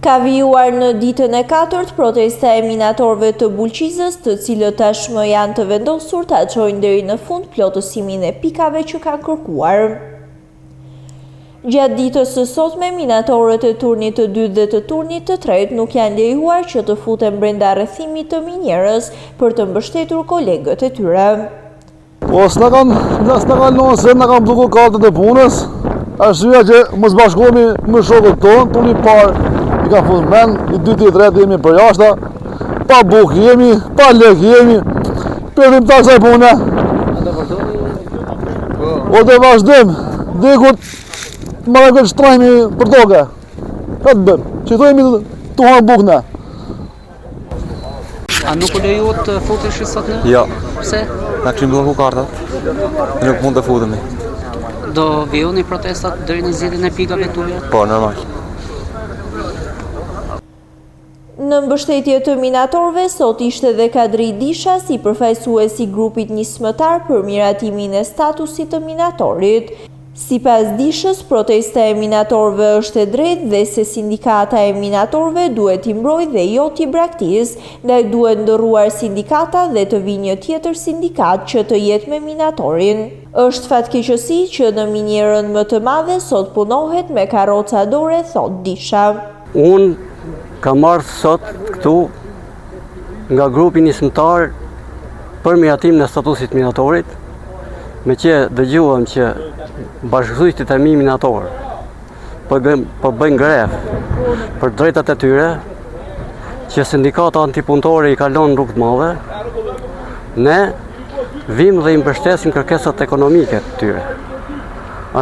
Ka vijuar në ditën e 4 protesta e minatorëve të Bulqizës, të cilët tashmë janë të vendosur ta çojnë deri në fund plotësimin e pikave që kanë kërkuar. Gjatë ditës së sotme, minatorët e turnit të dytë dhe të turnit të tretë nuk janë lejuar që të futen brenda rrethimit të minjerës për të mbështetur kolegët e tyre. Po s'na kanë lënë se na kanë bllokuar kartët e punës. Arsyeja që mos bashkohemi me shokët tonë, turni i parë i ka futur mend, i dytë i tretë jemi për jashtë, pa bukë jemi, pa lek jemi, përdim ta kësaj pune. O të vazhdojmë, dekut më në këtë shtrajmi për toke. Ka të bëmë, që të jemi të hanë bukë ne. A nuk u lejuat të futesh sot në? Jo. Pse? Na kishim bllokuar kartat, nuk mund të futemi. Do vijoni protestat deri në zgjedhjen e pikave tuaja? Po, normal. Në mbështetje të minatorëve, sot ishte dhe Kadri Disha si përfaqësues i grupit nismëtar për miratimin e statusit të minatorit. Sipas Dishës, protesta e minatorëve është e drejtë dhe se sindikata e minatorëve duhet i mbrojë dhe jo t'i braktisë, ndaj duhet ndërruar sindikata dhe të vijë një tjetër sindikat që të jetë me minatorin. Është fatkeqësi që në minierën më të madhe sot punohet me karroca dore, thot Disha. Unë kam marrë sot këtu nga grupi nismëtar për miratim në statusit minatorit, me që dëgjuam që bashkësuesit e mi minator po bëjnë grevë për drejtat e tyre, që sindikata antipunëtore i kalon rrugë të madhe, ne vim dhe i mbështesim kërkesat ekonomike të tyre.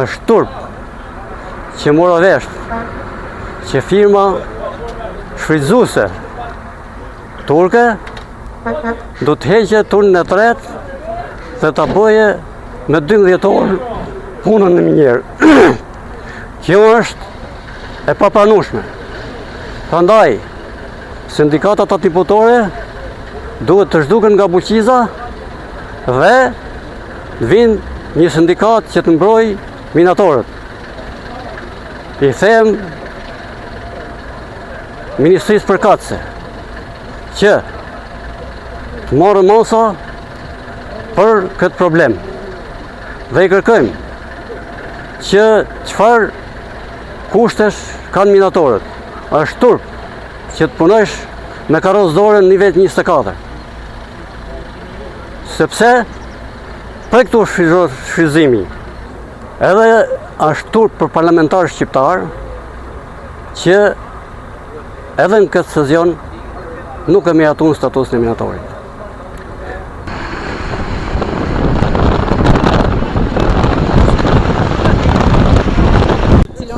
Është turp që mora vesh që firma shfrytëzuese turke do të heqë turnin e tretë dhe ta bëje me 12 orë punën në minjerë. Kjo është e papranueshme. Prandaj, sindikatat antipunëtore duhet të zhduken nga Bulqiza dhe vinë një sindikat që të mbrojë minatorët. I them Ministrisë përkatëse që të marrë masa për këtë problem. Dhe i kërkojmë që çfarë kushtesh kanë minatorët. Është turp që të punojsh me karrocë dore në nivel 24. Sepse për këtu shfrytëzimi. Edhe është turp për parlamentarë shqiptar që edhe në këtë sezion nuk e miratuan statusin e minatorit.